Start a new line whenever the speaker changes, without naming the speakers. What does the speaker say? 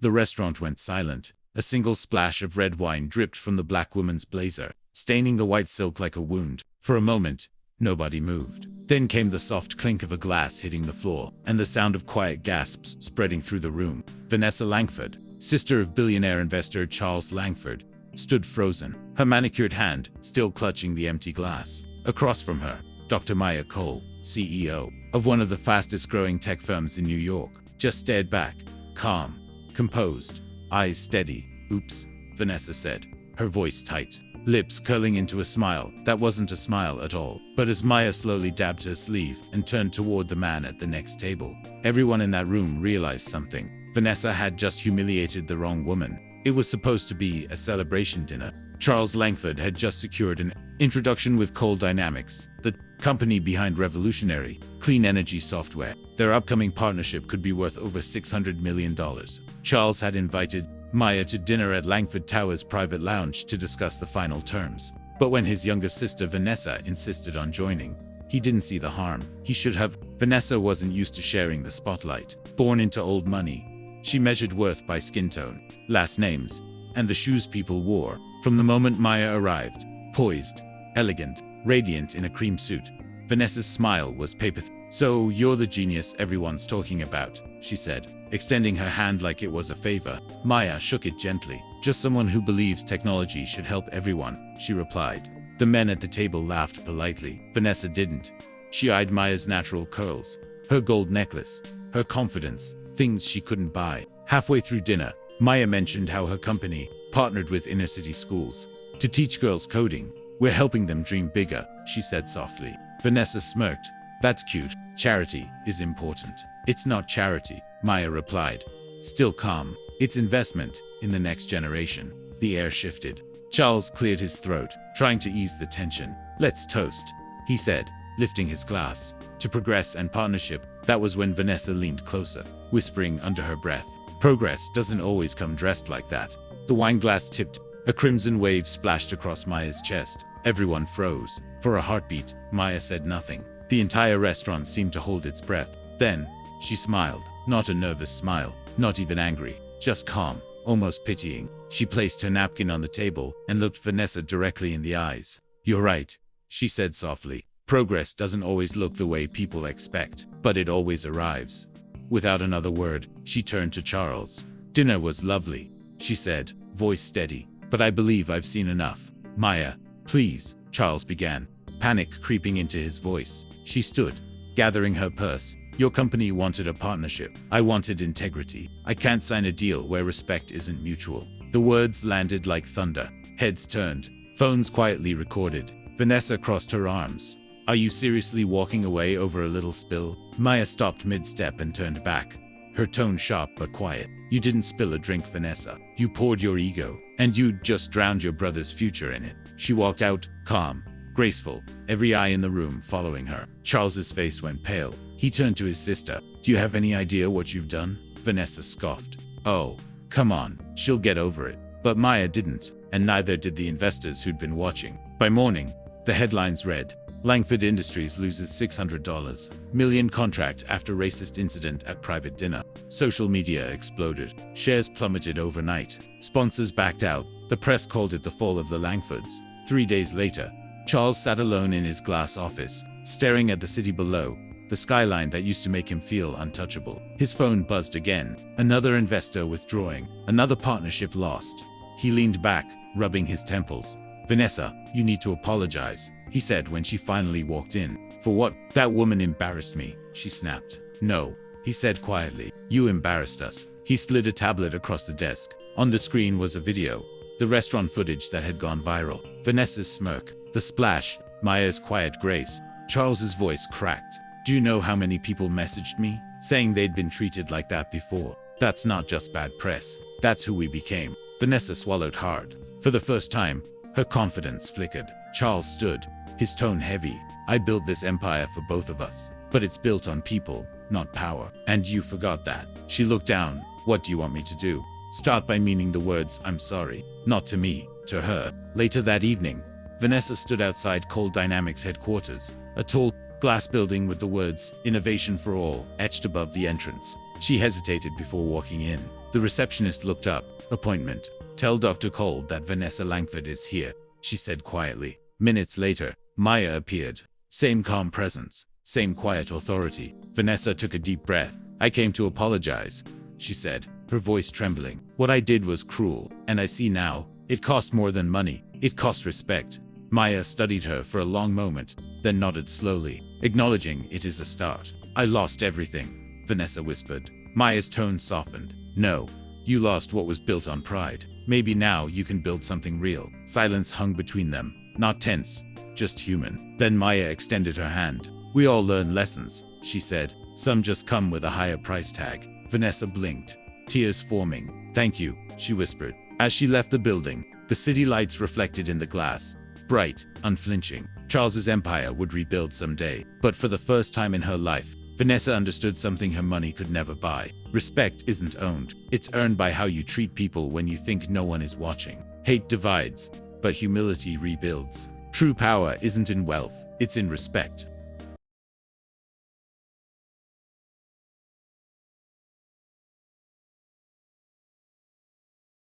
The restaurant went silent. A single splash of red wine dripped from the black woman's blazer, staining the white silk like a wound. For a moment, nobody moved. Then came the soft clink of a glass hitting the floor, and the sound of quiet gasps spreading through the room. Vanessa Langford, sister of billionaire investor Charles Langford, stood frozen, her manicured hand still clutching the empty glass. Across from her, Dr. Maya Cole, CEO of one of the fastest-growing tech firms in New York, just stared back, calm, composed, eyes steady. "Oops," Vanessa said, her voice tight, lips curling into a smile that wasn't a smile at all. But as Maya slowly dabbed her sleeve and turned toward the man at the next table, everyone in that room realized something. Vanessa had just humiliated the wrong woman. It was supposed to be a celebration dinner. Charles Langford had just secured an introduction with Cole Dynamics, the company behind revolutionary, clean energy software. Their upcoming partnership could be worth over $600 million. Charles had invited Maya to dinner at Langford Tower's private lounge to discuss the final terms. But when his younger sister Vanessa insisted on joining, he didn't see the harm. He should have. Vanessa wasn't used to sharing the spotlight. Born into old money, she measured worth by skin tone, last names, and the shoes people wore. From the moment Maya arrived, poised, elegant, radiant in a cream suit, Vanessa's smile was paper. "So you're the genius everyone's talking about," she said, extending her hand like it was a favor. Maya shook it gently. "Just someone who believes technology should help everyone," she replied. The men at the table laughed politely. Vanessa didn't. She eyed Maya's natural curls, her gold necklace, her confidence, things she couldn't buy. Halfway through dinner, Maya mentioned how her company partnered with inner-city schools to teach girls coding. "We're helping them dream bigger," she said softly. Vanessa smirked. "That's cute. Charity is important." "It's not charity," Maya replied, still calm. "It's investment in the next generation." The air shifted. Charles cleared his throat, trying to ease the tension. "Let's toast," he said, lifting his glass. "To progress and partnership." That was when Vanessa leaned closer, whispering under her breath, "Progress doesn't always come dressed like that." The wine glass tipped. A crimson wave splashed across Maya's chest. Everyone froze. For a heartbeat, Maya said nothing. The entire restaurant seemed to hold its breath. Then, she smiled. Not a nervous smile, not even angry, just calm, almost pitying. She placed her napkin on the table and looked Vanessa directly in the eyes. "You're right," she said softly. "Progress doesn't always look the way people expect, but it always arrives." Without another word, she turned to Charles. "Dinner was lovely," she said, voice steady, "but I believe I've seen enough." "Maya, please," Charles began, panic creeping into his voice. She stood, gathering her purse. "Your company wanted a partnership. I wanted integrity. I can't sign a deal where respect isn't mutual." The words landed like thunder. Heads turned. Phones quietly recorded. Vanessa crossed her arms. "Are you seriously walking away over a little spill?" Maya stopped mid-step and turned back, her tone sharp but quiet. "You didn't spill a drink, Vanessa. You poured your ego, and you'd just drowned your brother's future in it." She walked out, calm, graceful, every eye in the room following her. Charles's face went pale. He turned to his sister. "Do you have any idea what you've done?" Vanessa scoffed. "Oh, come on, she'll get over it." But Maya didn't, and neither did the investors who'd been watching. By morning, the headlines read, "Langford Industries loses $600 million contract after racist incident at private dinner." Social media exploded. Shares plummeted overnight. Sponsors backed out. The press called it the fall of the Langfords. 3 days later, Charles sat alone in his glass office, staring at the city below, the skyline that used to make him feel untouchable. His phone buzzed again. Another investor withdrawing. Another partnership lost. He leaned back, rubbing his temples. "Vanessa, you need to apologize," he said when she finally walked in. "For what?" "That woman embarrassed me," she snapped. "No," he said quietly. "You embarrassed us." He slid a tablet across the desk. On the screen was a video, the restaurant footage that had gone viral. Vanessa's smirk, the splash, Maya's quiet grace. Charles's voice cracked. "Do you know how many people messaged me, saying they'd been treated like that before? That's not just bad press. That's who we became." Vanessa swallowed hard. For the first time, her confidence flickered. Charles stood, his tone heavy. "I built this empire for both of us, but it's built on people, not power. And you forgot that." She looked down. "What do you want me to do?" "Start by meaning the words 'I'm sorry.'" Not to me, to her. Later that evening, Vanessa stood outside Cole Dynamics headquarters, a tall, glass building with the words "Innovation for All" etched above the entrance. She hesitated before walking in. The receptionist looked up. Appointment. Tell Dr. Cole that Vanessa Langford is here, she said quietly. Minutes later, Maya appeared. Same calm presence, same quiet authority. Vanessa took a deep breath. I came to apologize, she said, her voice trembling. What I did was cruel, and I see now. It cost more than money. It cost respect. Maya studied her for a long moment, then nodded slowly, acknowledging it is a start. I lost everything, Vanessa whispered. Maya's tone softened. No, you lost what was built on pride. Maybe now you can build something real. Silence hung between them, not tense, just human. Then Maya extended her hand. We all learn lessons, she said. Some just come with a higher price tag. Vanessa blinked, tears forming. Thank you, she whispered. As she left the building, the city lights reflected in the glass, bright, unflinching. Charles's empire would rebuild someday, but for the first time in her life, Vanessa understood something her money could never buy. Respect isn't owned. It's earned by how you treat people when you think no one is watching. Hate divides, but humility rebuilds. True power isn't in wealth, it's in respect.